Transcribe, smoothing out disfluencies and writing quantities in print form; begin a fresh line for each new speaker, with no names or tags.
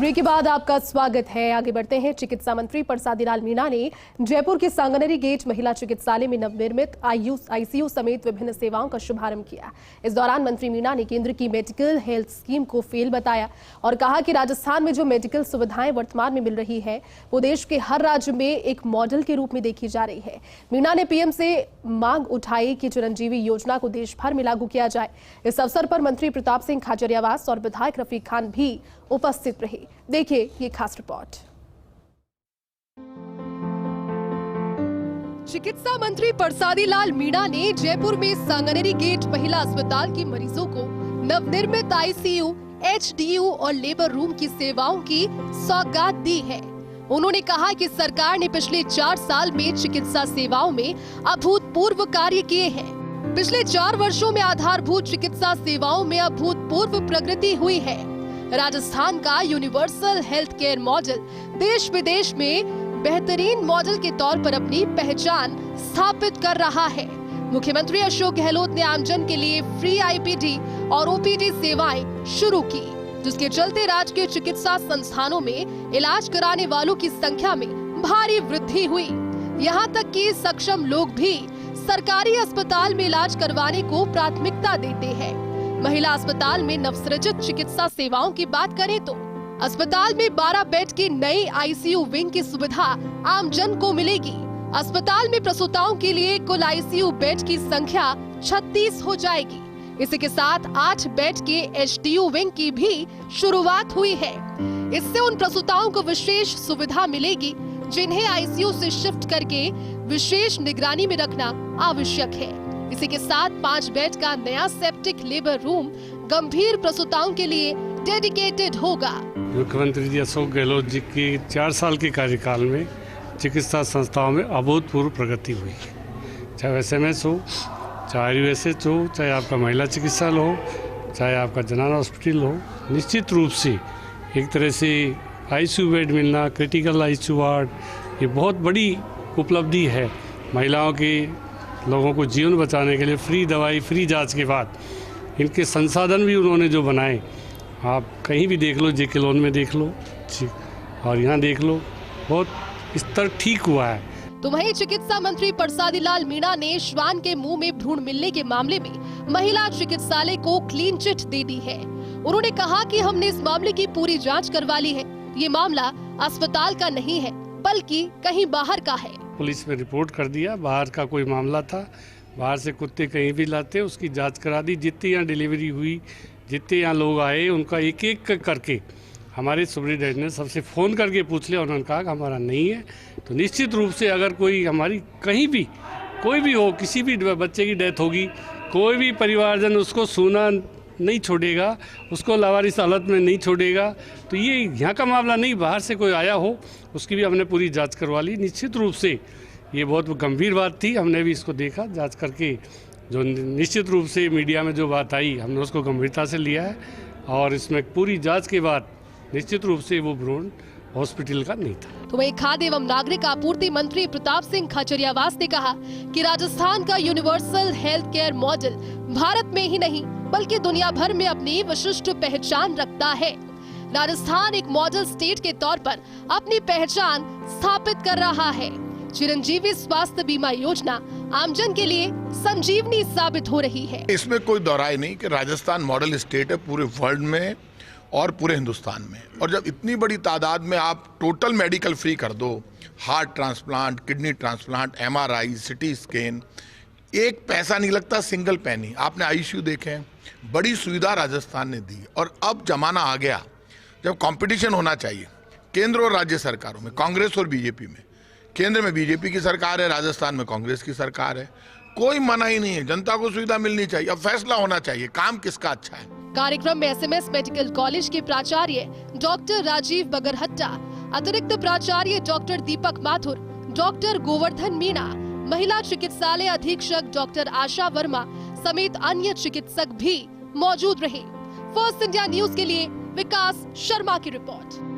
Break के बाद आपका स्वागत है। आगे बढ़ते हैं। चिकित्सा मंत्री परसादी लाल मीणा ने जयपुर के सांगनेरी गेट महिला चिकित्सालय में नवनिर्मित आईसीयू समेत विभिन्न सेवाओं का शुभारंभ किया। इस दौरान मंत्री मीणा ने केंद्र की मेडिकल हेल्थ स्कीम को फेल बताया और कहा कि राजस्थान में जो मेडिकल सुविधाएं वर्तमान में मिल रही है वो देश के हर राज्य में एक मॉडल के रूप में देखी जा रही है। मीणा ने पीएम से मांग उठाई कि चिरंजीवी योजना को देश भर में लागू किया जाए। इस अवसर पर मंत्री प्रताप सिंह खाचरियावास और विधायक रफीक खान भी उपस्थित रहे। देखिए ये खास रिपोर्ट। चिकित्सा मंत्री परसादी लाल मीणा ने जयपुर में सांगनेरी गेट महिला अस्पताल की मरीजों को नवनिर्मित आईसीयू, एचडीयू और लेबर रूम की सेवाओं की सौगात दी है। उन्होंने कहा कि सरकार ने पिछले 4 साल में चिकित्सा सेवाओं में अभूतपूर्व कार्य किए हैं। पिछले 4 वर्षों में आधारभूत चिकित्सा सेवाओं में अभूतपूर्व प्रगति हुई है। राजस्थान का यूनिवर्सल हेल्थ केयर मॉडल देश विदेश में बेहतरीन मॉडल के तौर पर अपनी पहचान स्थापित कर रहा है। मुख्यमंत्री अशोक गहलोत ने आमजन के लिए फ्री आईपीडी और ओपीडी सेवाएं शुरू की, जिसके चलते राज्य के चिकित्सा संस्थानों में इलाज कराने वालों की संख्या में भारी वृद्धि हुई। यहाँ तक कि सक्षम लोग भी सरकारी अस्पताल में इलाज करवाने को प्राथमिकता देते हैं। महिला अस्पताल में नवसृजित चिकित्सा सेवाओं की बात करें तो अस्पताल में 12 बेड की नई आईसीयू विंग की सुविधा आमजन को मिलेगी। अस्पताल में प्रसूताओं के लिए कुल आईसीयू बेड की संख्या 36 हो जाएगी। इसी के साथ 8 बेड के एचडीयू विंग की भी शुरुआत हुई है। इससे उन प्रसूताओं को विशेष सुविधा मिलेगी जिन्हें आईसीयू से शिफ्ट करके विशेष निगरानी में रखना आवश्यक है। इसी के साथ 5 बेड का नया सेप्टिक लेबर रूम गंभीर प्रसूताओं के लिए डेडिकेटेड होगा।
मुख्यमंत्री जी अशोक गहलोत जी की 4 साल के कार्यकाल में चिकित्सा संस्थाओं में अभूतपूर्व प्रगति हुई है। चाहे एसएमएस हो, चाहे यूएसएच हो, चाहे आपका महिला चिकित्सालय हो, चाहे आपका जनाना हॉस्पिटल हो, निश्चित रूप से एक तरह से आईसीयू बेड मिलना, क्रिटिकल आईसीयू वार्ड, ये बहुत बड़ी उपलब्धि है। महिलाओं के लोगों को जीवन बचाने के लिए फ्री दवाई, फ्री जांच के बाद इनके संसाधन भी उन्होंने जो बनाए, आप कहीं भी देख लो, जेके लोन में देख लो और यहाँ देख लो, बहुत स्तर ठीक हुआ है।
तो वहीं चिकित्सा मंत्री परसादी लाल मीणा ने श्वान के मुंह में भ्रूण मिलने के मामले में महिला चिकित्सालय को क्लीन चिट दे दी है। उन्होंने कहा कि हमने इस मामले की पूरी जांच करवा ली है। ये मामला अस्पताल का नहीं है बल्कि कहीं बाहर का है।
पुलिस में रिपोर्ट कर दिया, बाहर का कोई मामला था, बाहर से कुत्ते कहीं भी लाते, उसकी जांच करा दी। जितनी यहाँ डिलीवरी हुई, जितने यहाँ लोग आए, उनका एक एक करके हमारे सुपरिटेंडेंट ने सबसे फ़ोन करके पूछ लिया। उन्होंने कहा कि हमारा नहीं है। तो निश्चित रूप से अगर कोई हमारी कहीं भी कोई भी हो, किसी भी बच्चे की डेथ होगी, कोई भी परिवारजन उसको सूना नहीं छोड़ेगा, उसको लावारिस हालत में नहीं छोड़ेगा। तो ये यहाँ का मामला नहीं, बाहर से कोई आया हो उसकी भी हमने पूरी जांच करवा ली। निश्चित रूप से ये बहुत गंभीर बात थी, हमने भी इसको देखा, जांच करके जो निश्चित रूप से मीडिया में जो बात आई हमने उसको गंभीरता से लिया है और इसमें पूरी जांच के बाद निश्चित रूप से वो भ्रूण हॉस्पिटल का नहीं था।
तो वहीं खाद्य एवं नागरिक आपूर्ति मंत्री प्रताप सिंह खाचरियावास ने कहा कि राजस्थान का universal health care model Bharat में ही नहीं बल्कि दुनिया भर में अपनी विशिष्ट पहचान रखता है। राजस्थान एक मॉडल स्टेट के तौर पर अपनी पहचान स्थापित कर रहा है। चिरंजीवी स्वास्थ्य बीमा योजना आमजन के लिए संजीवनी साबित हो रही है।
इसमें कोई दोहराई नहीं कि राजस्थान मॉडल स्टेट है पूरे वर्ल्ड में और पूरे हिंदुस्तान में। और जब इतनी बड़ी तादाद में आप टोटल मेडिकल फ्री कर दो, heart transplant, kidney transplant, MRI, CT scan, एक पैसा नहीं लगता, सिंगल पैनी। आपने आईसीयू देखे हैं, बड़ी सुविधा राजस्थान ने दी। और अब जमाना आ गया जब कंपटीशन होना चाहिए केंद्र और राज्य सरकारों में, कांग्रेस और बीजेपी में। केंद्र में बीजेपी की सरकार है, राजस्थान में कांग्रेस की सरकार है। कोई मना ही नहीं है, जनता को सुविधा मिलनी चाहिए। अब फैसला होना चाहिए काम किसका अच्छा है।
कार्यक्रम में एसएमएस मेडिकल कॉलेज के प्राचार्य डॉक्टर राजीव बगरहट्टा, अतिरिक्त प्राचार्य डॉक्टर दीपक माथुर, डॉक्टर गोवर्धन मीणा, महिला चिकित्सालय अधीक्षक डॉक्टर आशा वर्मा समेत अन्य चिकित्सक भी मौजूद रहे। फर्स्ट इंडिया न्यूज के लिए विकास शर्मा की रिपोर्ट।